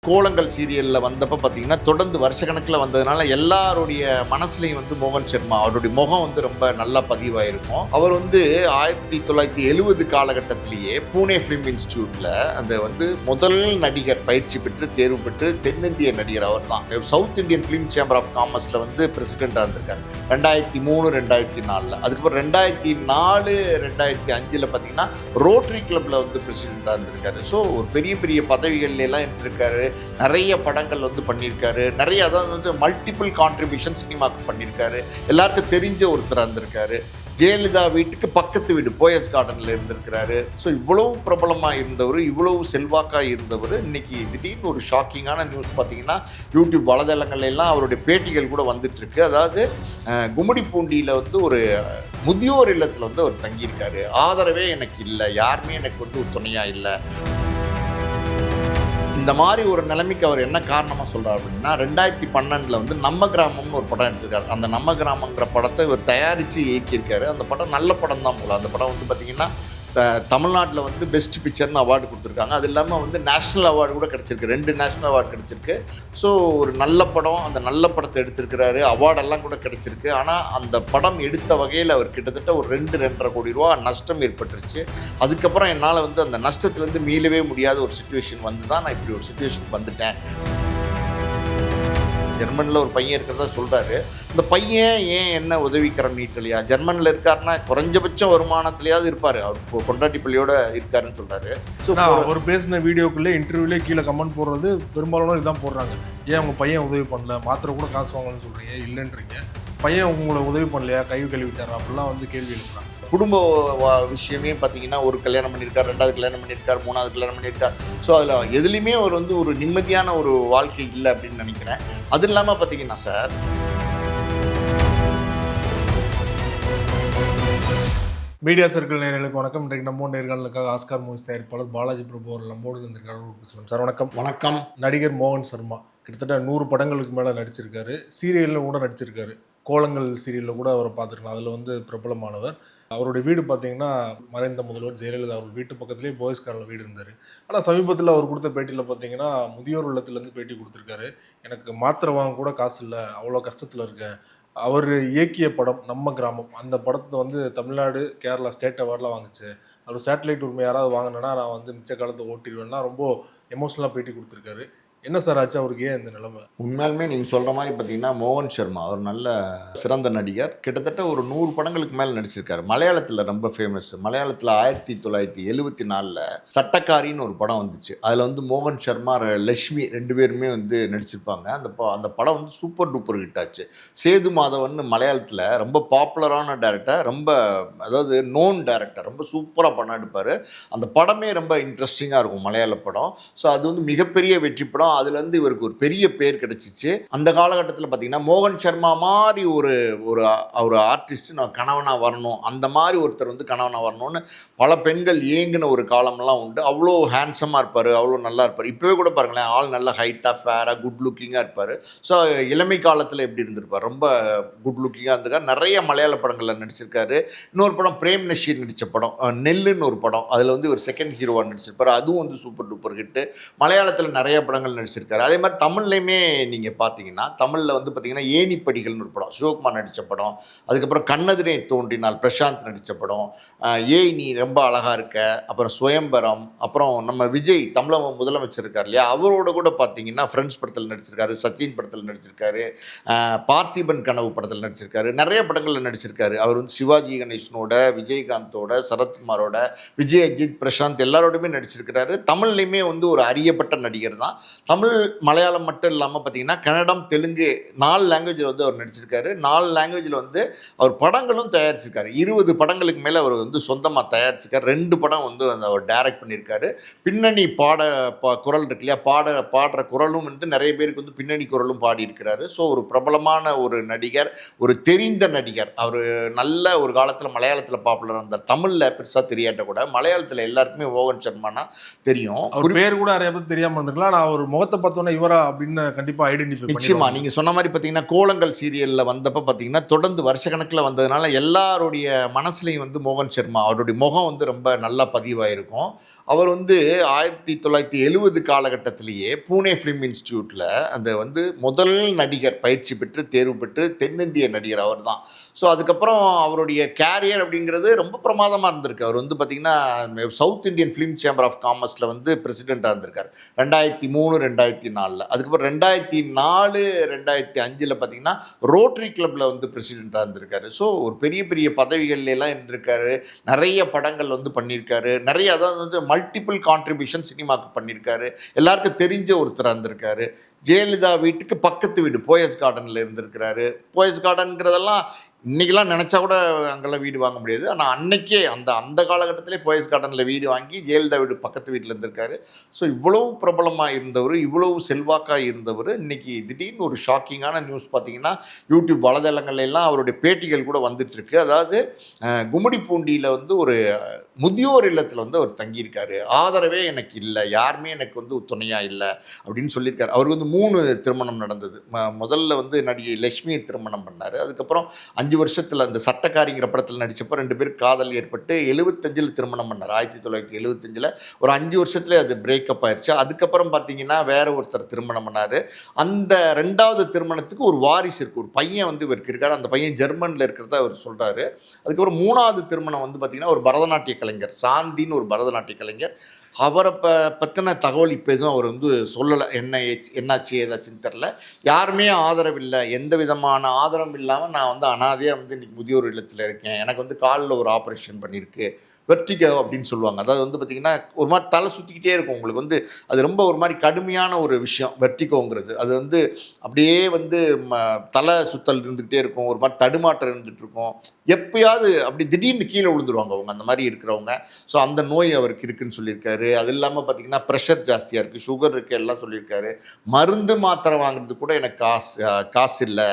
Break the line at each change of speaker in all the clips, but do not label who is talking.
கோலங்கள் சீரியலில் வந்தப்போ பார்த்தீங்கன்னா தொடர்ந்து வருஷக்கணக்கில் வந்ததுனால எல்லாருடைய மனசுலையும் வந்து மோகன் சர்மா அவருடைய முகம் வந்து ரொம்ப நல்லா பதிவாயிருக்கும். அவர் வந்து 1970 காலகட்டத்திலேயே பூனே ஃபிலிம் இன்ஸ்டியூட்டில் அந்த வந்து முதல் நடிகர் பயிற்சி பெற்று தேர்வு பெற்று தென்னிந்திய நடிகர் அவர் தான். South Indian film chamber of காமர்ஸில் வந்து பிரசிடெண்ட்டாக இருந்திருக்காரு 2003 2004. அதுக்கப்புறம் 2004 2005 பார்த்தீங்கன்னா ரோட்டரி கிளப்பில் வந்து பிரசிடெண்ட்டாக இருந்திருக்காரு. ஸோ ஒரு பெரிய பெரிய பதவிகள்ல எல்லாம் இருந்திருக்காரு. நிறைய படங்கள் வந்து பண்ணியிருக்காரு. நிறைய அதாவது வந்து மல்டிபிள் கான்ட்ரிபியூஷன் சினிமாவுக்கு பண்ணியிருக்காரு. எல்லாருக்கும் தெரிஞ்ச ஒருத்தர் இருந்திருக்காரு. ஜெயலலிதா வீட்டுக்கு பக்கத்து வீடு போயஸ் கார்டனில் இருந்திருக்கிறாரு. ஸோ இவ்வளவு பிரபலமாக இருந்தவர், இவ்வளவு செல்வாக்காக இருந்தவர், இன்னைக்கு திடீர்னு ஒரு ஷாக்கிங்கான நியூஸ் பார்த்தீங்கன்னா யூடியூப் வலைதளங்கள்ல எல்லாம் அவருடைய பேட்டிகள் கூட வந்துட்டுருக்கு. அதாவது கும்மிடிப்பூண்டியில் வந்து ஒரு முதியோர் இல்லத்தில் வந்து அவர் தங்கியிருக்காரு. ஆதரவே எனக்கு இல்லை, யாருமே எனக்கு வந்து ஒரு துணையாக இல்லை. இந்த மாதிரி ஒரு நிலைமைக்கு அவர் என்ன காரணமாக சொல்கிறார் அப்படின்னா 2012 வந்து நம்ம கிராமம்னு ஒரு படம் எடுத்திருக்காரு. அந்த நம்ம கிராமங்கிற படத்தை இவர் தயாரித்து இயக்கியிருக்காரு. அந்த படம் நல்ல படம் தான் போல. அந்த படம் வந்து பார்த்திங்கன்னா தமிழ்நாட்டில் வந்து பெஸ்ட் பிக்சர்னு அவார்டு கொடுத்துருக்காங்க. அது இல்லாமல் வந்து நேஷ்னல் அவார்டு கூட கிடச்சிருக்கு. 2 நேஷ்னல் அவார்டு கிடச்சிருக்கு. ஸோ ஒரு நல்ல படம், அந்த நல்ல படத்தை எடுத்திருக்கிறாரு. அவார்டெல்லாம் கூட கிடச்சிருக்கு. ஆனால் அந்த படம் எடுத்த வகையில் அவர் கிட்டத்தட்ட ஒரு 2-2.5 கோடி ரூபா நஷ்டம் ஏற்பட்டுருச்சு. அதுக்கப்புறம் என்னால் வந்து அந்த நஷ்டத்துலேருந்து மீளவே முடியாத ஒரு சுச்சுவேஷன் வந்து தான் நான் இப்படி ஒரு சுச்சுவேஷன் வந்துட்டேன். ஜெர்மனில் ஒரு பையன் இருக்கிறதா சொல்கிறாரு. இந்த பையன் ஏன் என்ன உதவிக்கரம் நீட்டலையா? ஜெர்மனில் இருக்காருன்னா குறைஞ்சபட்சம் வருமானத்துலையாவது இருப்பார். அவர் கொண்டாட்டி பள்ளியோட இருக்காருன்னு சொல்கிறாரு.
ஸோ அவர் பேசின வீடியோக்குள்ளே இன்டர்வியூலே கீழே கமெண்ட் போடுறது பெரும்பாலான இதுதான் போடுறாங்க. ஏன் உங்கள் பையன் உதவி பண்ணல, மாத்திரை கூட காசு வாங்கணும்னு சொல்கிறீங்க, இல்லைன்றீங்க. பையன் உங்களை உதவி பண்ணலையா, கை கழுவிட்டாரா, அப்படிலாம் வந்து கேள்வி எழுப்புறாங்க.
குடும்ப விஷயமே பார்த்தீங்கன்னா ஒரு கல்யாணம் பண்ணியிருக்கார், 2வது கல்யாணம் பண்ணியிருக்கார், 3வது கல்யாணம் பண்ணியிருக்கார். ஸோ அதில் எதுலேயுமே அவர் வந்து ஒரு நிம்மதியான ஒரு வாழ்க்கை இல்லை அப்படின்னு நினைக்கிறேன். அது இல்லாமல் பார்த்தீங்கன்னா சார்,
மீடியா சர்க்கிள் நேயர்களுக்கு வணக்கம். இன்றைக்கு நம்ம நேர்காணலுக்காக ஆஸ்கார் மூவிஸ் தயாரிப்பாளர் பாலாஜி பிரபு அவர்கள் நம்மோடு இருந்திருக்காரு. சார் வணக்கம்.
வணக்கம்.
நடிகர் மோகன் சர்மா கிட்டத்தட்ட 100 படங்களுக்கு மேலே நடிச்சிருக்காரு. சீரியலில் கூட நடிச்சிருக்காரு. கோலங்கள் சீரியலில் கூட அவரை பார்த்துருக்கலாம். அதில் வந்து பிரபலமானவர். அவருடைய வீடு பார்த்தீங்கன்னா மறைந்த முதல்வர் ஜெயலலிதா அவர் வீட்டு பக்கத்துலேயே போயஸ் கார்டனில் வீடு இருந்தார். ஆனால் சமீபத்தில் அவர் கொடுத்த பேட்டியில் பார்த்தீங்கன்னா முதியோர் இல்லத்துலேருந்து பேட்டி கொடுத்துருக்காரு. எனக்கு மாத்திரை வாங்க கூட காசு இல்லை, அவ்வளோ கஷ்டத்தில் இருக்கேன். அவர் இயக்கிய படம் நம்ம கிராமம், அந்த படத்தை வந்து தமிழ்நாடு கேரளா ஸ்டேட் அவார்டெலாம் வாங்குச்சு. அவர் சேட்டலைட் உரிமை யாராவது வாங்கினேன்னா நான் வந்து மிச்ச காலத்தை ஓட்டிடுவேன்னா ரொம்ப எமோஷ்னலாக பேட்டி கொடுத்துருக்காரு. என்ன சார் ஆச்சு அவருக்கு, ஏன் இந்த நிலைமை?
உண்மையாலுமே நீங்கள் சொல்கிற மாதிரி பார்த்தீங்கன்னா மோகன் சர்மா அவர் நல்ல சிறந்த நடிகர். கிட்டத்தட்ட ஒரு 100 படங்களுக்கு மேலே நடிச்சிருக்காரு. மலையாளத்தில் ரொம்ப ஃபேமஸ். மலையாளத்தில் 1974 சட்டக்காரின்னு ஒரு படம் வந்துச்சு. அதில் வந்து மோகன் சர்மா, லட்சுமி 2 பேருமே வந்து நடிச்சிருப்பாங்க. அந்த படம் வந்து சூப்பர் டூப்பர் ஹிட் ஆச்சு. சேது மாதவன் மலையாளத்தில் ரொம்ப பாப்புலரான டேரக்டர், ரொம்ப அதாவது நோன் டேரக்டர், ரொம்ப சூப்பராக படம் எடுப்பார். அந்த படமே ரொம்ப இன்ட்ரெஸ்டிங்காக இருக்கும் மலையாள படம். ஸோ அது வந்து மிகப்பெரிய வெற்றி படம். அதுலேருந்து இவருக்கு ஒரு பெரிய பேர் கிடைச்சிச்சு. அந்த காலகட்டத்தில் பார்த்தீங்கன்னா மோகன் சர்மா மாதிரி ஒரு ஆர்டிஸ்ட் நான் கணவனாக வரணும், அந்த மாதிரி ஒருத்தர் வந்து கணவனாக வரணும்னு பல பெண்கள் ஏங்கின ஒரு காலம்லாம் உண்டு. அவ்வளோ ஹேண்ட்ஸமாக இருப்பார், அவ்வளோ நல்லா இருப்பார். இப்போவே கூட பாருங்களேன், ஆள் நல்ல ஹைட்டாக ஃபேராக குட் லுக்கிங்காக இருப்பார். ஸோ இளமை காலத்தில் எப்படி இருந்திருப்பார், ரொம்ப குட் லுக்கிங்காக இருந்திருக்கார். நிறைய மலையாள படங்களில் நடிச்சிருக்காரு. இன்னொரு படம் பிரேம் நஷீர் நடித்த படம் நெல்லுன்னு ஒரு படம், அதில் வந்து ஒரு செகண்ட் ஹீரோவாக நடிச்சிருப்பார். அதுவும் வந்து சூப்பர் டூப்பர் ஹிட்டு. மலையாளத்தில் நிறைய படங்கள் நடிச்சிருக்காரு. அதே மாதிரி தமிழ்லையுமே நீங்கள் பார்த்தீங்கன்னா தமிழில் வந்து பார்த்தீங்கன்னா ஏணிப்படிகள்னு ஒரு படம் சிவகுமார் நடித்த படம். அதுக்கப்புறம் கண்ணெதிரே தோன்றினால் பிரசாந்த் நடித்த படம், ஏய் நீ ரொம்ப அழகாக இருக்க, அப்புறம் சுயம்பரம், அப்புறம் நம்ம விஜய் தமிழக முதலமைச்சர் இருக்கார் இல்லையா, அவரோட கூட பார்த்தீங்கன்னா ஃப்ரெண்ட்ஸ் படத்தில் நடிச்சிருக்காரு, சச்சின் படத்தில் நடிச்சிருக்காரு, பார்த்திபன் கனவு படத்தில் நடிச்சிருக்காரு, நிறைய படங்களில் நடிச்சிருக்காரு. அவர் வந்து சிவாஜி கணேசனோட, விஜயகாந்தோட, சரத்குமாரோட, விஜய், அஜித், பிரசாந்த் எல்லாரோடையுமே நடிச்சிருக்கிறாரு. தமிழ்லையுமே வந்து ஒரு அறியப்பட்ட நடிகர் தான். தமிழ் மலையாளம் மட்டும் இல்லாமல் பார்த்தீங்கன்னா கன்னடம், தெலுங்கு 4 லாங்குவேஜில் வந்து அவர் நடிச்சிருக்காரு. 4 லாங்குவேஜில் வந்து அவர் படங்களும் தயாரிச்சிருக்காரு. 20 படங்களுக்கு மேலே அவர் வந்து சொந்தமாக தயாரிச்சிருக்காரு. 2 படம் வந்து அவர் டைரக்ட் பண்ணியிருக்காரு. பின்னணி குரல் இருக்கு இல்லையா, பாடுற குரலும் வந்து நிறைய பேருக்கு வந்து பின்னணி குரலும் பாடியிருக்கிறாரு. ஸோ ஒரு பிரபலமான ஒரு நடிகர், ஒரு தெரிந்த நடிகர். அவர் நல்ல ஒரு காலத்தில் மலையாளத்தில் பாப்புலர் இருந்தார். தமிழில் பெருசாக தெரியாட்ட கூட மலையாளத்தில் எல்லாருக்குமே மோகன் சர்மானா தெரியும்.
ஒரு பேர் கூட நிறைய பேர் தெரியாமல் இருந்திருக்கலாம். நான் ஒரு முகத்தை பார்த்தோன்னா இவரா அப்படின்னு கண்டிப்பாக ஐடென்டிஃபை பண்ணி.
நிச்சயமா நீங்கள் சொன்ன மாதிரி பார்த்தீங்கன்னா கோலங்கள் சீரியலில் வந்தப்போ பார்த்தீங்கன்னா தொடர்ந்து வருஷக்கணக்கில் வந்ததுனால எல்லாருடைய மனசுலையும் வந்து மோகன் சர்மா அவருடைய முகம் வந்து ரொம்ப நல்லா பதிவாயிருக்கும். அவர் வந்து 1970 காலகட்டத்திலேயே பூனே ஃபிலிம் இன்ஸ்டியூட்டில் அந்த வந்து முதல் நடிகர் பயிற்சி பெற்று தேர்வு பெற்று தென்னிந்திய நடிகர் அவர் தான். ஸோ அதுக்கப்புறம் அவருடைய கேரியர் அப்படிங்கிறது ரொம்ப பிரமாதமாக இருந்திருக்கு. அவர் வந்து பார்த்திங்கன்னா south Indian film chamber of காமர்ஸில் வந்து பிரசிடெண்ட்டாக இருந்திருக்கார் 2003 2004. அதுக்கப்புறம் 2004 2005 பார்த்திங்கன்னா ரோட்டரி கிளப்பில் வந்து பிரசிடெண்ட்டாக இருந்திருக்காரு. ஸோ ஒரு பெரிய பெரிய பதவிகள்ல எல்லாம் இருந்திருக்காரு. நிறைய படங்கள் வந்து பண்ணியிருக்காரு. நிறைய அதாவது வந்து மல்டிபிள் கான்ட்ரிபியூஷன் சினிமாவுக்கு பண்ணியிருக்காரு. எல்லாருக்கும் தெரிஞ்ச ஒருத்தராக இருந்திருக்காரு. ஜெயலலிதா வீட்டுக்கு பக்கத்து வீடு போயஸ் கார்டனில் இருந்திருக்கிறாரு. போயஸ் கார்டனுங்கிறதெல்லாம் இன்றைக்கெல்லாம் நினச்சா கூட அங்கெல்லாம் வீடு வாங்க முடியாது. ஆனால் அன்னைக்கே அந்த அந்த காலகட்டத்திலே போயஸ் கார்டனில் வீடு வாங்கி ஜெயலலிதா வீடு பக்கத்து வீட்டில் இருந்திருக்காரு. ஸோ இவ்வளவு பிரபலமாக இருந்தவர், இவ்வளவு செல்வாக்காக இருந்தவர், இன்றைக்கி திடீர்னு ஒரு ஷாக்கிங்கான நியூஸ் பார்த்தீங்கன்னா யூடியூப் வலைதளங்கள்ல எல்லாம் அவருடைய பேட்டிகள் கூட வந்துட்டுருக்கு. அதாவது கும்மிடிப்பூண்டியில் வந்து ஒரு முதியோர் இல்லத்தில் வந்து அவர் தங்கியிருக்காரு. ஆதரவே எனக்கு இல்லை, யாருமே எனக்கு வந்து துணையாக இல்லை அப்படின்னு சொல்லியிருக்காரு. அவருக்கு வந்து 3 திருமணம் நடந்தது. முதல்ல வந்து நடிகை லட்சுமியை திருமணம் பண்ணார். அதுக்கப்புறம் 5 வருஷத்தில் அந்த சட்டக்காரிங்கிற படத்தில் நடித்தப்போ 2 பேருக்கு காதல் ஏற்பட்டு 75 திருமணம் பண்ணார். 1975 ஒரு 5 வருஷத்துலேயே அது பிரேக்கப் ஆயிடுச்சு. அதுக்கப்புறம் பார்த்தீங்கன்னா வேற ஒருத்தர் திருமணம் பண்ணார். அந்த 2வது திருமணத்துக்கு ஒரு வாரிசு இருக்குது, ஒரு பையன் வந்து இவருக்கு இருக்கார். அந்த பையன் ஜெர்மனில் இருக்கிறத அவர் சொல்கிறாரு. அதுக்கப்புறம் 3வது திருமணம் வந்து பார்த்திங்கன்னா ஒரு பரதநாட்டிய கலைஞர், சாந்தின்னு ஒரு பரதநாட்டிய கலைஞர். அவரை பற்றின தகவல் இப்போ எதுவும் அவர் வந்து சொல்லலை. என்னாச்சு ஏதாச்சுன்னு தெரில. யாருமே ஆதரவில்லை, எந்த விதமான ஆதரவும் இல்லாமல் நான் வந்து அனாதையாக வந்து இன்றைக்கி முதியோர் இல்லத்தில் இருக்கேன். எனக்கு வந்து காலில் ஒரு ஆப்ரேஷன் பண்ணியிருக்கு, வெர்டிகோ அப்படின்னு சொல்லுவாங்க. அதாவது வந்து பார்த்திங்கன்னா ஒரு மாதிரி தலை சுற்றிக்கிட்டே இருக்கும் உங்களுக்கு. வந்து அது ரொம்ப ஒரு மாதிரி கடுமையான ஒரு விஷயம் வெர்டிகோங்கிறது. அது வந்து அப்படியே வந்து தலை சுத்தல் இருந்துகிட்டே இருக்கும், ஒரு மாதிரி தடுமாற்றம் இருந்துகிட்டு இருக்கும். எப்பயாவது அப்படி திடீர்னு கீழே விழுந்துருவாங்க அவங்க, அந்த மாதிரி இருக்கிறவங்க. ஸோ அந்த நோய் அவருக்கு இருக்குதுன்னு சொல்லியிருக்காரு. அது இல்லாமல் பார்த்திங்கன்னா ப்ரெஷர் ஜாஸ்தியாக இருக்குது, சுகர் இருக்குது, எல்லாம் சொல்லியிருக்காரு. மருந்து மாத்திரை வாங்குறது கூட எனக்கு காசு இல்லை,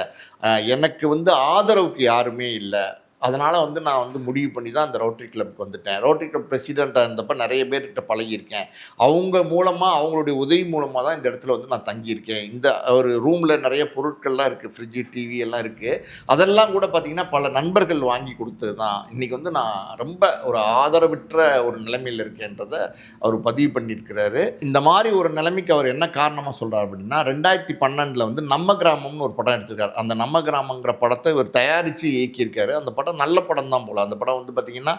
எனக்கு வந்து ஆதரவுக்கு யாருமே இல்லை. அதனால் வந்து நான் வந்து முடிவு பண்ணி தான் அந்த ரோட்டரி கிளப்புக்கு வந்துட்டேன். ரோட்டரி கிளப் பிரசிடெண்ட்டாக இருந்தப்போ நிறைய பேர்கிட்ட பழகியிருக்கேன். அவங்க மூலமாக, அவங்களுடைய உதவி மூலமாக தான் இந்த இடத்துல வந்து நான் தங்கியிருக்கேன். இந்த ஒரு ரூமில் நிறைய பொருட்கள்லாம் இருக்குது, ஃப்ரிட்ஜு, டிவி எல்லாம் இருக்குது. அதெல்லாம் கூட பார்த்திங்கன்னா பல நண்பர்கள் வாங்கி கொடுத்தது தான். இன்றைக்கி வந்து நான் ரொம்ப ஒரு ஆதரவற்ற ஒரு நிலைமையில் இருக்கேன்றதை அவர் பதிவு பண்ணியிருக்கிறாரு. இந்த மாதிரி ஒரு நிலைமைக்கு அவர் என்ன காரணமாக சொல்கிறார் அப்படின்னா, 2012 வந்து நம்ம கிராமம்னு ஒரு படம் எடுத்திருக்காரு. அந்த நம்ம கிராமங்கிற படத்தை இவர் தயாரித்து இயக்கியிருக்காரு. அந்த படம் நல்ல படம் தான் போல். அந்த படம் வந்து பார்த்திங்கன்னா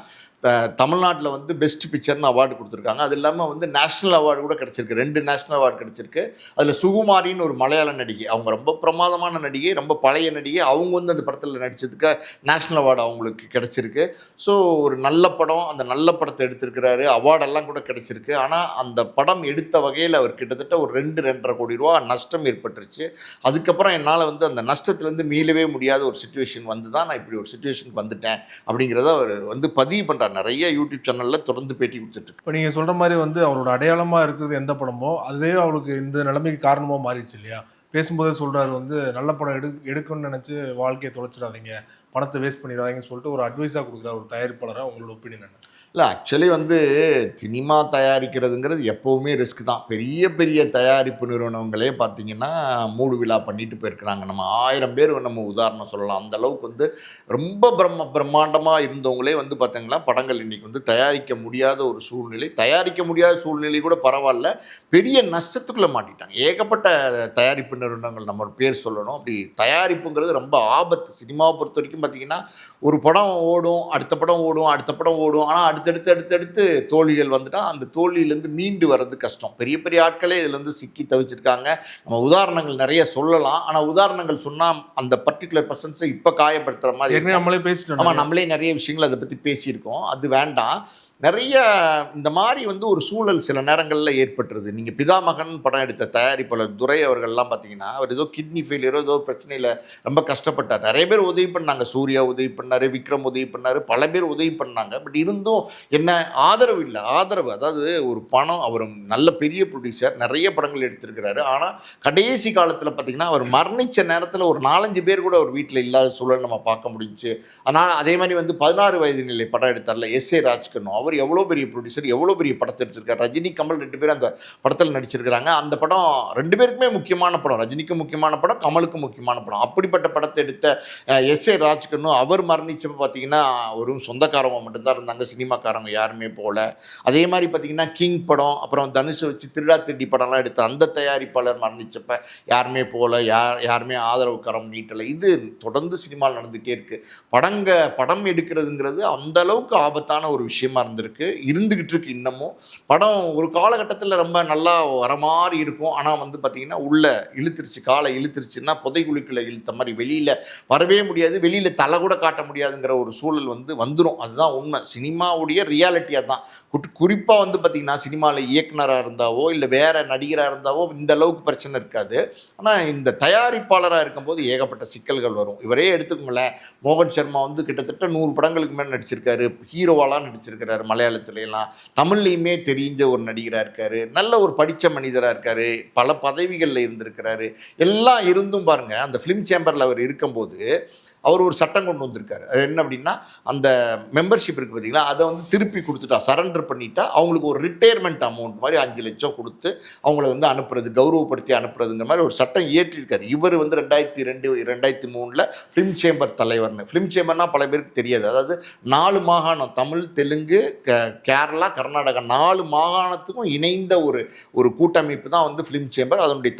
தமிழ்நாட்டில் வந்து பெஸ்ட் பிக்சர்னு அவார்டு கொடுத்துருக்காங்க. அது இல்லாமல் வந்து நேஷ்னல் அவார்டு கூட கிடச்சிருக்கு, 2 நேஷ்னல் அவார்டு கிடச்சிருக்கு. அதில் சுகுமாரின்னு ஒரு மலையாள நடிகை, அவங்க ரொம்ப பிரமாதமான நடிகை, ரொம்ப பழைய நடிகை. அவங்க வந்து அந்த படத்தில் நடித்ததுக்கு நேஷ்னல் அவார்டு அவங்களுக்கு கிடச்சிருக்கு. ஸோ ஒரு நல்ல படம், அந்த நல்ல படத்தை எடுத்திருக்கிறாரு, அவார்டெல்லாம் கூட கிடச்சிருக்கு. ஆனால் அந்த படம் எடுத்த வகையில் அவர் கிட்டத்தட்ட ஒரு 2-2.5 கோடி ரூபா நஷ்டம் ஏற்பட்டுருச்சு. அதுக்கப்புறம் என்னால் வந்து அந்த நஷ்டத்துலேருந்து மீளவே முடியாத ஒரு சுச்சுவேஷன் வந்து தான் நான் இப்படி ஒரு சுச்சுவேஷனுக்கு வந்துட்டேன் அப்படிங்கிறத அவர் வந்து பதிவு பண்ணுறார். நிறைய யூடியூப் சேனலில் தொடர்ந்து பேட்டி கொடுத்துட்டு.
இப்போ நீங்கள் சொல்கிற மாதிரி வந்து அவரோட அடையாளமாக இருக்கிறது எந்த படமோ அதுவே அவருக்கு இந்த நிலைமைக்கு காரணமாக மாறிடுச்சு இல்லையா? பேசும்போதே சொல்கிறாரு வந்து நல்ல படம் எடுக்கணும்னு நினச்சி வாழ்க்கையை தொலைச்சிடாதீங்க, பணத்தை வேஸ்ட் பண்ணிடாதீங்கன்னு சொல்லிட்டு ஒரு அட்வைஸாக கொடுக்குறாரு ஒரு தயாரிப்பாளராக. உங்களோட ஒப்பீனியன் என்ன?
இல்லை, ஆக்சுவலி வந்து சினிமா தயாரிக்கிறதுங்கிறது எப்போவுமே ரிஸ்க் தான். பெரிய பெரிய தயாரிப்பு நிறுவனங்களே பார்த்திங்கன்னா மூடு விழா பண்ணிட்டு போயிருக்கிறாங்க. நம்ம 1000 பேர் நம்ம உதாரணம் சொல்லலாம். அந்த அளவுக்கு வந்து ரொம்ப பிரம்மாண்டமாக இருந்தவங்களே வந்து பார்த்திங்கன்னா படங்கள் இன்றைக்கி வந்து தயாரிக்க முடியாத ஒரு சூழ்நிலை. தயாரிக்க முடியாத சூழ்நிலை கூட பரவாயில்ல, பெரிய நஷ்டத்துக்குள்ளே மாட்டிட்டாங்க ஏகப்பட்ட தயாரிப்பு நிறுவனங்கள். நம்ம ஒரு பேர் சொல்லணும். அப்படி தயாரிப்புங்கிறது ரொம்ப ஆபத்து. சினிமாவை பொறுத்த வரைக்கும் பார்த்திங்கன்னா ஒரு படம் ஓடும், அடுத்த படம் ஓடும், அடுத்த படம் ஓடும். ஆனால் அடுத்தடுத்து தோல்விகள் வந்துட்டால் அந்த தோல்வியிலேருந்து மீண்டு வர்றது கஷ்டம். பெரிய பெரிய ஆட்களே இதில் வந்து சிக்கி தவிச்சிருக்காங்க. நம்ம உதாரணங்கள் நிறைய சொல்லலாம். ஆனால் உதாரணங்கள் சொன்னால் அந்த பர்டிகுலர் பர்சன்ஸை இப்போ காயப்படுத்துகிற மாதிரி
நம்மளே பேசிட்டோம்.
ஆமாம், நம்மளே நிறைய விஷயங்கள் அதை பற்றி பேசியிருக்கோம். அது வேண்டாம். நிறைய இந்த மாதிரி வந்து ஒரு சூழல் சில நேரங்களில் ஏற்பட்டுருது. நீங்கள் பிதாமகன் படம் எடுத்த தயாரிப்பாளர் துரை அவர்கள்லாம் பார்த்தீங்கன்னா, அவர் ஏதோ கிட்னி ஃபெயிலியரோ ஏதோ பிரச்சனையில் ரொம்ப கஷ்டப்பட்டார். நிறைய பேர் உதவி பண்ணாங்க. சூர்யா உதவி பண்ணார், விக்ரம் உதவி பண்ணார், பல பேர் உதவி பண்ணாங்க. பட் இருந்தும் என்ன ஆதரவு இல்லை. ஆதரவு அதாவது ஒரு பணம், அவர் நல்ல பெரிய ப்ரொடியூசர், நிறைய படங்கள் எடுத்திருக்கிறாரு. ஆனால் கடைசி காலத்தில் பார்த்தீங்கன்னா அவர் மரணித்த நேரத்தில் ஒரு 4-5 பேர் கூட அவர் வீட்டில் இல்லாத சூழல் நம்ம பார்க்க முடிஞ்சிச்சு. ஆனால் அதே மாதிரி வந்து 16 வயது நிலை படம் எடுத்தார்ல எஸ் ஏ ராஜ்கண்ணு, அவர் அவர் எவ்வளோ பெரிய ப்ரொடியூசர், எவ்வளோ பெரிய படத்தை எடுத்திருக்காரு. ரஜினி, கமல் 2 பேரும் அந்த படத்தில் நடிச்சிருக்கிறாங்க. அந்த படம் 2 பேருக்குமே முக்கியமான படம். ரஜினிக்கும் முக்கியமான படம், கமலுக்கும் முக்கியமான படம். அப்படிப்பட்ட படத்தை எடுத்த எஸ்.ஏ. ராஜ்கண்ணு அவர் மரணிச்சப்போ பார்த்தீங்கன்னா ஒரு சொந்தக்காரவங்க மட்டும்தான் இருந்தாங்க, சினிமாக்காரங்க யாருமே போகல. அதே மாதிரி பார்த்தீங்கன்னா கிங் படம், அப்புறம் தனுஷை வச்சு திருடா திருடி படம்லாம் எடுத்த அந்த தயாரிப்பாளர் மரணிச்சப்ப யாருமே போகல, யாருமே ஆதரவு கரம் நீட்டலை. இது தொடர்ந்து சினிமாவில் நடந்துகிட்டே இருக்குது. படம் எடுக்கிறதுங்கிறது அந்த அளவுக்கு ஆபத்தான ஒரு விஷயமா இருந்துகிட்டு இருக்கு இன்னமும். படம் ஒரு காலகட்டத்தில் ரொம்ப நல்லா வர மாதிரி இருக்கும். ஆனால் வந்து பார்த்தீங்கன்னா உள்ள காலை இழுத்துருச்சுன்னா புதைகுழிக்குள்ள இழுத்த மாதிரி வெளியில் வரவே முடியாது, வெளியில் தலை கூட காட்ட முடியாதுங்கிற ஒரு சூழல் வந்துடும். அதுதான் உண்மை. சினிமாவுடைய ரியாலிட்டியாக தான். குறிப்பாக வந்து பார்த்தீங்கன்னா சினிமாவில் இயக்குனராக இருந்தாவோ இல்லை வேற நடிகராக இருந்தாவோ இந்த அளவுக்கு பிரச்சனை இருக்காது. ஆனால் இந்த தயாரிப்பாளராக இருக்கும்போது ஏகப்பட்ட சிக்கல்கள் வரும். இவரே எடுத்துக்கோங்களேன், மோகன் சர்மா வந்து கிட்டத்தட்ட 100 படங்களுக்கு மேலே நடிச்சிருக்காரு. ஹீரோவாலாம் நடிச்சிருக்கிறாரு. மலையாளத்துலலாம் தமிழ்லையுமே தெரிஞ்ச ஒரு நடிகராக இருக்காரு. நல்ல ஒரு படித்த மனிதராக இருக்காரு. பல பதவிகளில் இருந்திருக்கிறாரு. எல்லாம் இருந்தும் பாருங்க, அந்த ஃபிலிம் சேம்பரில் அவர் இருக்கும்போது அவர் ஒரு சட்டம் கொண்டு வந்திருக்காரு. அது என்ன அப்படின்னா, அந்த மெம்பர்ஷிப் இருக்குது பார்த்தீங்களா, அதை வந்து திருப்பி கொடுத்துட்டா, சரண்டர் பண்ணிட்டா அவங்களுக்கு ஒரு ரிட்டையர்மெண்ட் அமௌண்ட் மாதிரி 5 லட்சம் கொடுத்து அவங்கள வந்து அனுப்புறது, கௌரவப்படுத்தி அனுப்புறதுங்கிற மாதிரி ஒரு சட்டம் இயற்றிருக்காரு. இவர் வந்து 2002 2003 ஃபிலிம் சேம்பர் தலைவர்னு. ஃபிலிம் சேம்பர்னா பல பேருக்கு தெரியாது. அதாவது 4 மாகாணம், தமிழ், தெலுங்கு, கேரளா, கர்நாடகா 4 மாகாணத்துக்கும் இணைந்த ஒரு கூட்டமைப்பு தான் வந்து ஃபிலிம் சேம்பர். அதனுடைய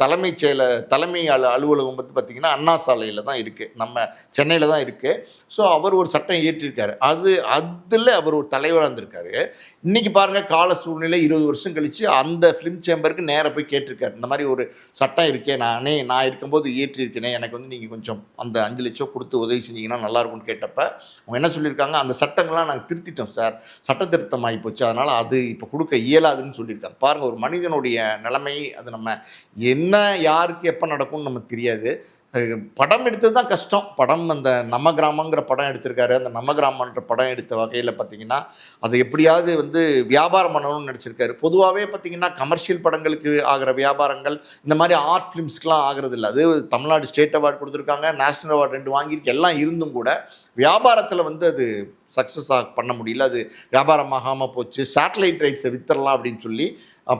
தலைமை அலுவலகம் வந்து பார்த்திங்கன்னா அண்ணா சாலையில் தான் இருக்குது, நம்ம சென்னையில் தான் இருக்குது. ஸோ அவர் ஒரு சட்டம் இயற்றிருக்காரு. அதில் அவர் ஒரு தலைவராக இருந்திருக்காரு. இன்றைக்கி பாருங்கள், கால சூழ்நிலை 20 வருஷம் கழித்து அந்த ஃபிலிம் சேம்பருக்கு நேராக போய் கேட்டிருக்காரு. இந்த மாதிரி ஒரு சட்டம் இருக்கே, நான் இருக்கும்போது இயற்றிருக்கேனே, எனக்கு வந்து நீங்கள் கொஞ்சம் அந்த 5 லட்சம் கொடுத்து உதவி செஞ்சீங்கன்னா நல்லாயிருக்கும்னு கேட்டப்ப அவங்க என்ன சொல்லியிருக்காங்க, அந்த சட்டங்கள்லாம் நாங்கள் திருத்திட்டோம் சார், சட்ட திருத்தம் ஆகி போச்சு, அதனால் அது இப்போ கொடுக்க இயலாதுன்னு சொல்லியிருக்காங்க. பாருங்கள், ஒரு மனிதனுடைய நிலைமை அது. நம்ம என்ன யாருக்கு எப்போ நடக்கும்னு நமக்கு தெரியாது. படம் எடுத்தது தான் கஷ்டம். படம் அந்த நம்ம கிராமங்கிற படம் எடுத்திருக்காரு. அந்த நம்ம கிராமன்ற படம் எடுத்த வகையில் பார்த்திங்கன்னா அதை எப்படியாவது வந்து வியாபாரம் பண்ணணும்னு நினச்சிருக்காரு. பொதுவாகவே பார்த்திங்கன்னா கமர்ஷியல் படங்களுக்கு ஆகிற வியாபாரங்கள் இந்த மாதிரி ஆர்ட் ஃபிலிம்ஸ்க்கெலாம் ஆகிறது இல்லை. அது தமிழ்நாடு ஸ்டேட் அவார்டு கொடுத்துருக்காங்க, நேஷ்னல் அவார்டு 2 வாங்கியிருக்கு. எல்லாம் இருந்தும் கூட வியாபாரத்தில் வந்து அது சக்ஸஸாக பண்ண முடியல. அது வியாபாரமாகாமல் போச்சு. சேட்டலைட் ரைட்ஸை வித்துடலாம் அப்படின்னு சொல்லி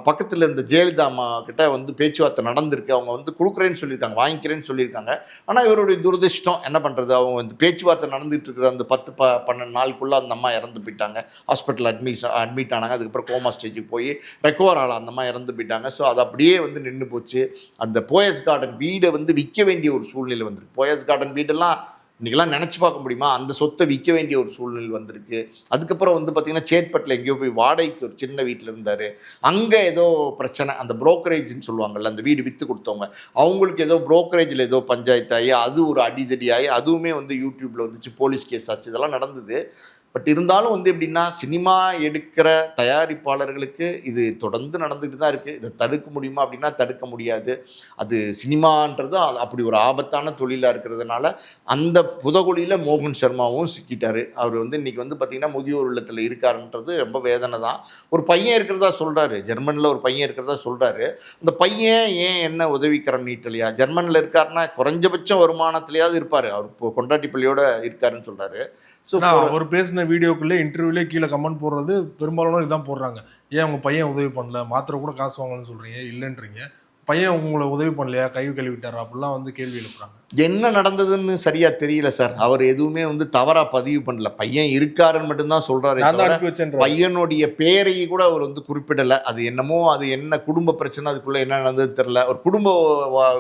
பக்கத்தில் இந்த ஜெயலலிதா அம்மா கிட்ட வந்து பேச்சுவார்த்தை நடந்திருக்கு. அவங்க வந்து கொடுக்குறேன்னு சொல்லியிருக்காங்க, வாங்கிக்கிறேன்னு சொல்லியிருக்காங்க. ஆனால் இவருடைய துரதிர்ஷ்டம் என்ன பண்ணுறது, அவங்க வந்து பேச்சுவார்த்தை நடந்துகிட்டு இருக்கிற அந்த 10-12 நாளுக்குள்ளே அந்த அம்மா இறந்து போயிட்டாங்க. ஹாஸ்பிட்டல் அட்மிட் ஆனாங்க. அதுக்கப்புறம் கோமா ஸ்டேஜுக்கு போய் ரெக்கவர் ஆகலாம், அந்த அம்மா இறந்து போயிட்டாங்க. ஸோ அது அப்படியே வந்து நின்று போச்சு. அந்த போயஸ் கார்டன் வீடை வந்து விற்க வேண்டிய ஒரு சூழ்நிலை வந்திருக்கு. போயஸ் கார்டன் வீடெல்லாம் இன்றைக்கெல்லாம் நினச்சி பார்க்க முடியுமா? அந்த சொத்தை விற்க வேண்டிய ஒரு சூழ்நிலை வந்திருக்கு. அதுக்கப்புறம் வந்து பார்த்திங்கன்னா சேத்பட்டில் எங்கேயோ போய் வாடகைக்கு ஒரு சின்ன வீட்டில் இருந்தார். அங்கே ஏதோ பிரச்சனை, அந்த புரோக்கரேஜ்னு சொல்லுவாங்கள்ல, அந்த வீடு விற்று கொடுத்தவங்க, அவங்களுக்கு ஏதோ புரோக்கரேஜில் ஏதோ பஞ்சாயத்து ஆகி அது ஒரு அடிதடி ஆகி அதுவுமே வந்து யூடியூப்பில் வந்துச்சு, போலீஸ் கேஸ் ஆச்சு, இதெல்லாம் நடந்தது. பட் இருந்தாலும் வந்து எப்படின்னா, சினிமா எடுக்கிற தயாரிப்பாளர்களுக்கு இது தொடர்ந்து நடந்துகிட்டு தான் இருக்குது. இதை தடுக்க முடியுமா அப்படின்னா தடுக்க முடியாது. அது சினிமான்றது அப்படி ஒரு ஆபத்தான தொழிலாக இருக்கிறதுனால அந்த புதகுழியில் மோகன் சர்மாவும் சிக்கிட்டார். அவர் வந்து இன்றைக்கி வந்து பார்த்திங்கன்னா முதியோர் இல்லத்தில் இருக்காருன்றது ரொம்ப வேதனை தான். ஒரு பையன் இருக்கிறதா சொல்கிறாரு, ஜெர்மனியில் ஒரு பையன் இருக்கிறதா சொல்கிறாரு. அந்த பையன் ஏன் என்ன உதவிக்கரம் நீட்டலையா? ஜெர்மனியில் இருக்காருன்னா குறைஞ்சபட்சம் வருமானத்திலேயாவது இருப்பார். அவர் இப்போ கொண்டாட்டி பள்ளியோடு இருக்காருன்னு சொல்கிறாரு. ஸோ
அவர் பேசின வீடியோக்குள்ளே இன்டர்வியூலே கீழே கமெண்ட் போடுறது பெரும்பாலான இதுதான் போடுறாங்க. ஏன் உங்கள் பையன் உதவி பண்ணல, மாத்திரை கூட காசு வாங்கணும்னு சொல்கிறீங்க, இல்லைன்றீங்க, பையன் உங்களை உதவி பண்ணலையா, கை கழுவிட்டாரா, அப்படிலாம் வந்து கேள்வி எழுப்புறாங்க.
என்ன நடந்ததுன்னு சரியா தெரியல சார். அவர் எதுவுமே வந்து தவறா பதிவு பண்ணல. பையன் இருக்காருன்னு மட்டும்தான் சொல்றாரு. பையனுடைய பேரையை கூட அவர் வந்து குறிப்பிடலை. அது என்னமோ, அது என்ன குடும்ப பிரச்சனை, அதுக்குள்ள என்ன நடந்ததுன்னு தெரியல. ஒரு குடும்ப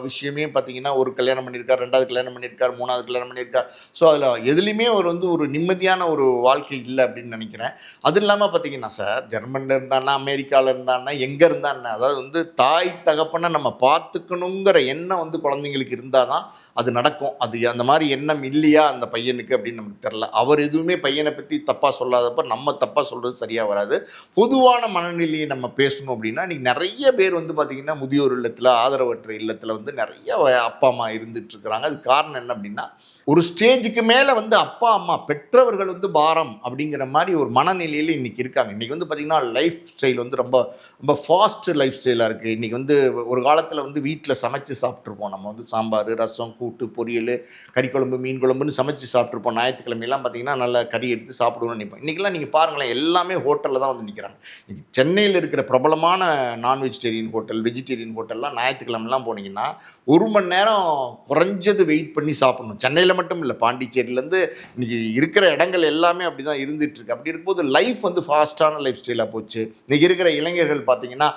விஷயமே பார்த்தீங்கன்னா, ஒரு கல்யாணம் பண்ணியிருக்கார், 2வது கல்யாணம் பண்ணியிருக்கார், 3வது கல்யாணம் பண்ணியிருக்கார். ஸோ அதில் எதுலேயுமே அவர் வந்து ஒரு நிம்மதியான ஒரு வாழ்க்கை இல்லை அப்படின்னு நினைக்கிறேன். அது இல்லாமல் பார்த்தீங்கன்னா சார், ஜெர்மனில் இருந்தான்னா, அமெரிக்காவில் இருந்தான்னா, எங்கே இருந்தான்னா, அதாவது வந்து தாய் தகப்பனை நம்ம பார்த்துக்கணுங்கிற எண்ணம் வந்து குழந்தைங்களுக்கு இருந்தால் தான் அது நடக்கும். அது அந்த மாதிரி எண்ணம் இல்லையா அந்த பையனுக்கு அப்படின்னு நமக்கு தெரில. அவர் எதுவுமே பையனை பற்றி தப்பாக சொல்லாதப்ப நம்ம தப்பாக சொல்கிறது சரியாக வராது. பொதுவான மனநிலையை நம்ம பேசணும் அப்படின்னா, இன்றைக்கி நிறைய பேர் வந்து பார்த்திங்கன்னா முதியோர் இல்லத்தில், ஆதரவற்ற இல்லத்தில் வந்து நிறைய அப்பா அம்மா இருந்துகிட்ருக்குறாங்க. அது காரணம் என்ன அப்படின்னா, ஒரு ஸ்டேஜுக்கு மேலே வந்து அப்பா அம்மா பெற்றவர்கள் வந்து பாரம் அப்படிங்கிற மாதிரி ஒரு மனநிலையில் இன்றைக்கி இருக்காங்க. இன்றைக்கி வந்து பார்த்திங்கன்னா லைஃப் ஸ்டைல் வந்து ரொம்ப ரொம்ப ஃபாஸ்ட் லைஃப் ஸ்டைலாக இருக்குது. இன்றைக்கி வந்து ஒரு காலத்தில் வந்து வீட்டில் சமைச்சு சாப்பிட்ருப்போம். நம்ம வந்து சாம்பார், ரசம், கூட்டு, பொரியல், கறி குழம்பு, மீன் குழம்புன்னு சமைச்சு சாப்பிட்ருப்போம். ஞாயிற்றுக்கிழமையெல்லாம் பார்த்திங்கன்னா நல்லா கறி எடுத்து சாப்பிடுவோம்னு நினைப்போம். இன்றைக்கெல்லாம் நீங்கள் பாருங்களேன், எல்லாமே ஹோட்டலில் தான் வந்து நிற்கிறாங்க. இன்றைக்கி சென்னையில் இருக்கிற பிரபலமான நான் வெஜிடேரியன் ஹோட்டல், வெஜிடேரியன் ஹோட்டல்லாம் ஞாயிற்றுக்கிழமெல்லாம் போனீங்கன்னா 1 மணி நேரம் குறைஞ்சது வெயிட் பண்ணி சாப்பிடணும். சென்னையில் மட்டும் இல்லை, பாண்டிச்சேரியிலேருந்து இன்றைக்கி இருக்கிற இடங்கள் எல்லாமே அப்படி தான் இருந்துகிட்ருக்கு. அப்படி இருக்கும்போது லைஃப் வந்து ஃபாஸ்ட்டான லைஃப் ஸ்டைலாக போச்சு. இன்றைக்கி இருக்கிற இளைஞர்கள் பார்த்திங்கன்னா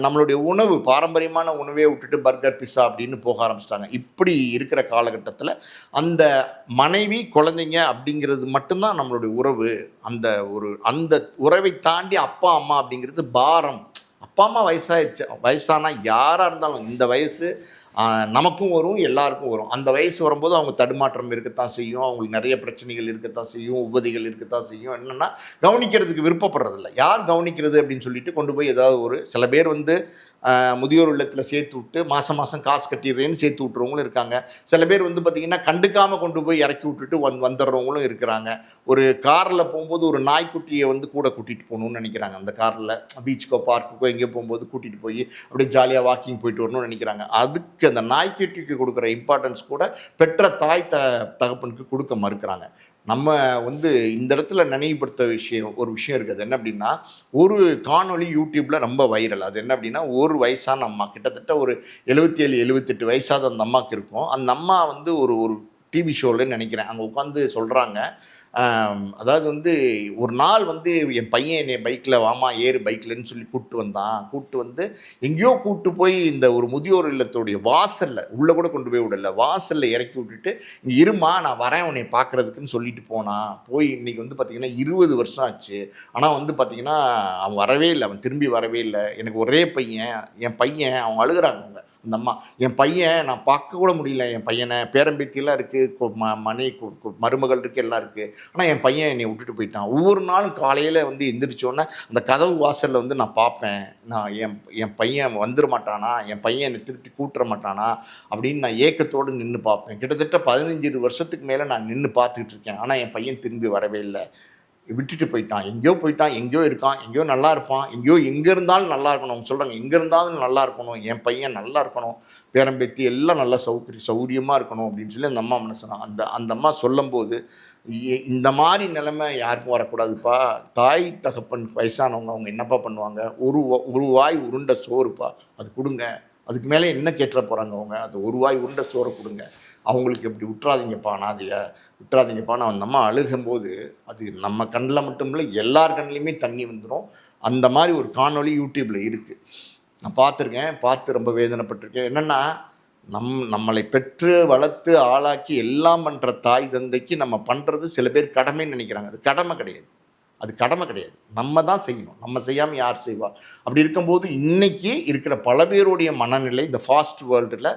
நம்மளுடைய உணவு, பாரம்பரியமான உணவே விட்டுட்டு பர்கர், பிஸ்ஸா அப்படின்னு போக ஆரம்பிச்சிட்டாங்க. இப்படி இருக்கிற காலகட்டத்தில் அந்த மனைவி, குழந்தைங்க அப்படிங்கிறது மட்டும்தான் நம்மளுடைய உறவு. அந்த உறவை தாண்டி அப்பா அம்மா அப்படிங்கிறது பாரம். அப்பா அம்மா வயசாகிடுச்சு, வயசானால் யாராக இருந்தாலும் இந்த வயசு நமக்கும் வரும், எல்லாருக்கும் வரும். அந்த வயசு வரும்போது அவங்க தடுமாற்றம் இருக்கத்தான் செய்யும், அவங்களுக்கு நிறைய பிரச்சனைகள் இருக்கத்தான் செய்யும், உபதிகள் இருக்கத்தான் செய்யும். என்னென்னா கவனிக்கிறதுக்கு விருப்பப்படுறதில்ல. யார் கவனிக்கிறது அப்படின்னு சொல்லிட்டு கொண்டு போய் ஏதாவது சில பேர் வந்து முதியோர் இல்லத்தில் சேர்த்து விட்டு மாதம் மாதம் காசு கட்டிடுறேன்னு சேர்த்து விட்டுறவங்களும் இருக்காங்க. சில பேர் வந்து பார்த்திங்கன்னா கண்டுக்காமல் கொண்டு போய் இறக்கி விட்டுட்டு வந்துடுறவங்களும் இருக்கிறாங்க. ஒரு காரில் போகும்போது ஒரு நாய்க்குட்டியை வந்து கூட கூட்டிகிட்டு போகணுன்னு நினைக்கிறாங்க. அந்த காரில் பீச்சுக்கோ பார்க்குக்கோ எங்கேயோ போகும்போது கூட்டிகிட்டு போய் அப்படியே ஜாலியாக வாக்கிங் போயிட்டு வரணும்னு நினைக்கிறாங்க. அதுக்கு அந்த நாய்க்குட்டிக்கு கொடுக்குற இம்பார்ட்டன்ஸ் கூட பெற்ற தாய் தகப்பனுக்கு கொடுக்க மறுக்கிறாங்க. நம்ம வந்து இந்த இடத்துல நினைவுபடுத்த ஒரு விஷயம் இருக்குது. அது என்ன அப்படின்னா, ஒரு காணொளி யூடியூப்பில் ரொம்ப வைரல். அது என்ன அப்படின்னா, ஒரு வயசான அம்மா, கிட்டத்தட்ட ஒரு 77 78 வயசாக அந்த அம்மாவுக்கு இருக்கும். அந்த அம்மா வந்து ஒரு டிவி ஷோவில் நினைக்கிறேன், அங்கே உட்காந்து சொல்கிறாங்க. அதாவது வந்து ஒரு நாள் வந்து என் பையன் என்னை பைக்கில் வாமா ஏறு பைக்கில்னு சொல்லி கூப்பிட்டு வந்து எங்கேயோ கூப்பிட்டு போய் இந்த ஒரு முதியோர் இல்லத்தோடைய வாசலில் உள்ளே கூட கொண்டு போய் விடல, வாசலில் இறக்கி விட்டுட்டு இங்கே இருமா நான் வரேன் உன்னை பார்க்குறதுக்குன்னு சொல்லிட்டு போய் இன்றைக்கி வந்து பார்த்திங்கன்னா 20 வருஷம் ஆச்சு. ஆனால் வந்து பார்த்திங்கன்னா அவன் வரவே இல்லை, அவன் திரும்பி வரவே இல்லை. எனக்கு ஒரே பையன், என் பையன், அவங்க அழுகிறாங்க. அவங்க அந்த அம்மா, என் பையன் நான் பார்க்க கூட முடியல, என் பையனை, பேரம்பேத்தியெல்லாம் இருக்குது, மருமகள் இருக்குது, எல்லாம் இருக்குது. ஆனால் என் பையன் என்னை விட்டுட்டு போயிட்டான். ஒவ்வொரு நாளும் காலையில் வந்து எந்திரிச்சோன்னே அந்த கதவு வாசலில் வந்து நான் பார்ப்பேன், நான் என் பையன் வந்துட மாட்டானா, என் பையன் என்னை திருப்பி கூட்டுற மாட்டானா அப்படின்னு நான் ஏக்கத்தோடு நின்று பார்ப்பேன். கிட்டத்தட்ட 15 வருஷத்துக்கு மேலே நான் நின்று பார்த்துக்கிட்டு இருக்கேன். ஆனால் என் பையன் திரும்பி வரவே இல்லை, விட்டுட்டு போயிட்டான், எங்கேயோ இருக்கான், எங்கேயோ நல்லா இருப்பான், எங்கே இருந்தாலும் நல்லா இருக்கணும். அவங்க சொல்கிறாங்க, எங்கே இருந்தாலும் நல்லா இருக்கணும், என் பையன் நல்லா இருக்கணும், பேரம்பேத்தி எல்லாம் நல்லா சௌரியமாக இருக்கணும் அப்படின்னு சொல்லி அந்த அம்மா மனசுனா அந்த அம்மா சொல்லும்போது, இந்த மாதிரி நிலைமை யாருக்கும் வரக்கூடாதுப்பா. தாய் தகப்பன் வயசானவங்க அவங்க என்னப்பா பண்ணுவாங்க, ஒரு வாய் உருண்டை சோறுப்பா அது கொடுங்க, அதுக்கு மேலே என்ன கேட்டுற போகிறாங்க அவங்க, அது ஒரு வாய் உருண்டை சோறை கொடுங்க, அவங்களுக்கு இப்படி விட்டுறாதீங்கப்பா, விட்டுறாதீங்கப்பான்னு அந்த அம்மா அழுகும்போது அது நம்ம கண்ணில் மட்டும் இல்லை, எல்லார் கண்ணிலையுமே தண்ணி வந்துடும். அந்த மாதிரி ஒரு காணொளி யூடியூப்பில் இருக்குது, நான் பார்த்துருக்கேன், பார்த்து ரொம்ப வேதனைப்பட்டிருக்கேன். என்னென்னா நம்மளை பெற்று வளர்த்து ஆளாக்கி எல்லாம் பண்ணுற தாய் தந்தைக்கு நம்ம பண்ணுறது சில பேர் கடமைன்னு நினைக்கிறாங்க. அது கடமை கிடையாது, நம்ம தான் செய்யணும். நம்ம செய்யாமல் யார் செய்வா? அப்படி இருக்கும்போது இன்றைக்கி இருக்கிற பல பேருடைய மனநிலை இந்த ஃபாஸ்ட் வேர்ல்டில்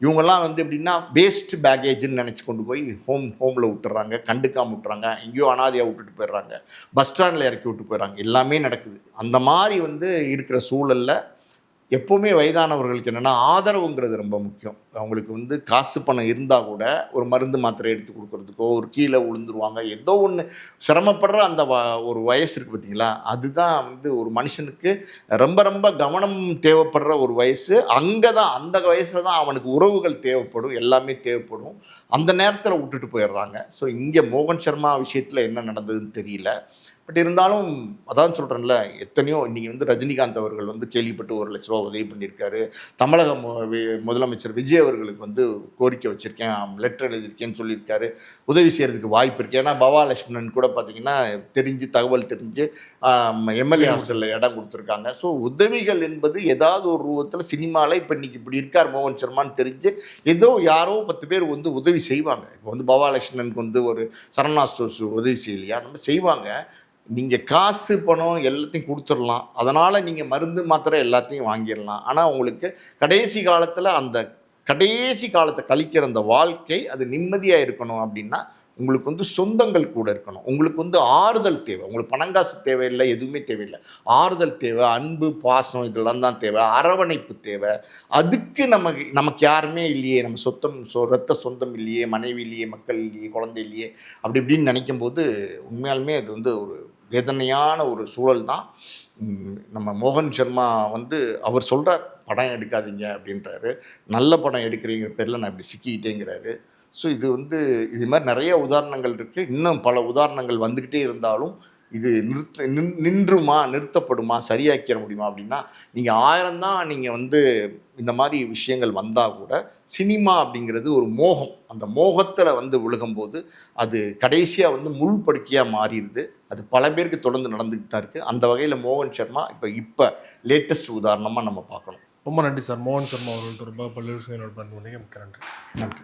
இவங்கெல்லாம் வந்து எப்படின்னா வேஸ்ட் பேக்கேஜ்னு நினச்சி கொண்டு போய் ஹோமில் விட்டுறாங்க, கண்டுக்காமல் விட்டுறாங்க, எங்கேயோ அனாதையாக விட்டுட்டு போயிடுறாங்க, பஸ் ஸ்டாண்டில் இறக்கி விட்டு போயிடுறாங்க, எல்லாமே நடக்குது. அந்த மாதிரி வந்து இருக்கிற சூழலில் எப்போவுமே வயதானவர்களுக்கு என்னென்னா ஆதரவுங்கிறது ரொம்ப முக்கியம். அவங்களுக்கு வந்து காசு பணம் இருந்தால் கூட ஒரு மருந்து மாத்திரை எடுத்து கொடுக்குறதுக்கோ, ஒரு கீழே விழுந்துருவாங்க, ஏதோ ஒன்று சிரமப்படுற அந்த ஒரு வயசு இருக்குது பார்த்தீங்களா, அதுதான் வந்து ஒரு மனுஷனுக்கு ரொம்ப ரொம்ப கவனம் தேவைப்படுற ஒரு வயசு. அங்கே தான் அந்த வயசில் தான் அவனுக்கு உறவுகள் தேவைப்படும், எல்லாமே தேவைப்படும். அந்த நேரத்தில் விட்டுட்டு போயிடுறாங்க. ஸோ இங்கே மோகன் சர்மா விஷயத்தில் என்ன நடந்ததுன்னு தெரியல. பட் இருந்தாலும் அதான் சொல்கிறேன்ல, எத்தனையோ இன்றைக்கி வந்து ரஜினிகாந்த் அவர்கள் வந்து கேள்விப்பட்டு 1 லட்ச ரூபா உதவி பண்ணியிருக்காரு. தமிழக முதலமைச்சர் விஜய் அவர்களுக்கு வந்து கோரிக்கை வச்சுருக்கேன், லெட்டர் எழுதியிருக்கேன்னு சொல்லியிருக்காரு, உதவி செய்கிறதுக்கு வாய்ப்பு இருக்குது. ஏன்னா பவா லட்சுமணன் கூட பார்த்திங்கன்னா தகவல் தெரிஞ்சு எம்எல்ஏ ஹாஸ்டலில் இடம் கொடுத்துருக்காங்க. ஸோ உதவிகள் என்பது ஏதாவது ஒரு ரூபத்தில் சினிமாவில் இப்போ இன்றைக்கி இப்படி இருக்கார் மோகன் சர்மான்னு தெரிஞ்சு ஏதோ யாரோ 10 பேர் வந்து உதவி செய்வாங்க. இப்போ வந்து பவா லட்சுமணனுக்கு வந்து ஒரு சரணா ஸ்டோர்ஸ் உதவி செய்யலையா, நம்ம செய்வாங்க. நீங்கள் காசு பணம் எல்லாத்தையும் கொடுத்துடலாம், அதனால் நீங்கள் மருந்து மாத்திரை எல்லாத்தையும் வாங்கிடலாம். ஆனால் உங்களுக்கு கடைசி காலத்தில் அந்த கடைசி காலத்தை கழிக்கிற அந்த வாழ்க்கை அது நிம்மதியாக இருக்கணும் அப்படின்னா உங்களுக்கு வந்து சொந்தங்கள் கூட இருக்கணும், உங்களுக்கு வந்து ஆறுதல் தேவை. உங்களுக்கு பணங்காசு தேவையில்லை, எதுவுமே தேவையில்லை. ஆறுதல் தேவை, அன்பு, பாசம் இதெல்லாம் தான் தேவை, அரவணைப்பு தேவை. அதுக்கு நமக்கு யாருமே இல்லையே, நம்ம ரத்த சொந்தம் இல்லையே, மனைவி இல்லையே, மக்கள் இல்லையே, குழந்தை இல்லையே, அப்படி இப்படின்னு நினைக்கும்போது உண்மையாலுமே அது வந்து ஒரு வேதனையான ஒரு சூழல் தான். நம்ம மோகன் சர்மா வந்து அவர் சொல்கிறார், படம் எடுக்காதீங்க அப்படின்றாரு. நல்ல படம் எடுக்கிறீங்கிற பேரில் நான் இப்படி சிக்கிக்கிட்டேங்கிறாரு. ஸோ இது வந்து இது மாதிரி நிறைய உதாரணங்கள் இருக்குது. இன்னும் பல உதாரணங்கள் வந்துக்கிட்டே இருந்தாலும் இது நின்றுமா, நிறுத்தப்படுமா, சரியாக்கிற முடியுமா அப்படின்னா, நீங்கள் 1000 தான் நீங்கள் வந்து இந்த மாதிரி விஷயங்கள் வந்தால் கூட சினிமா அப்படிங்கிறது ஒரு மோகம். அந்த மோகத்தில் வந்து விழுகும்போது அது கடைசியாக வந்து முள் படுக்கையாக மாறிடுது. அது பல பேருக்கு தொடர்ந்து நடந்துக்கிட்டு தான் இருக்குது. அந்த வகையில் மோகன் சர்மா இப்போ லேட்டஸ்ட் உதாரணமாக நம்ம பார்க்கணும்.
ரொம்ப நன்றி சார். மோகன் சர்மா அவர்கள் தொடர்பாக பல்வேறு விஷயங்கள் பகிர்ந்து கொண்டீங்க. மிக்க நன்றி.
நன்றி.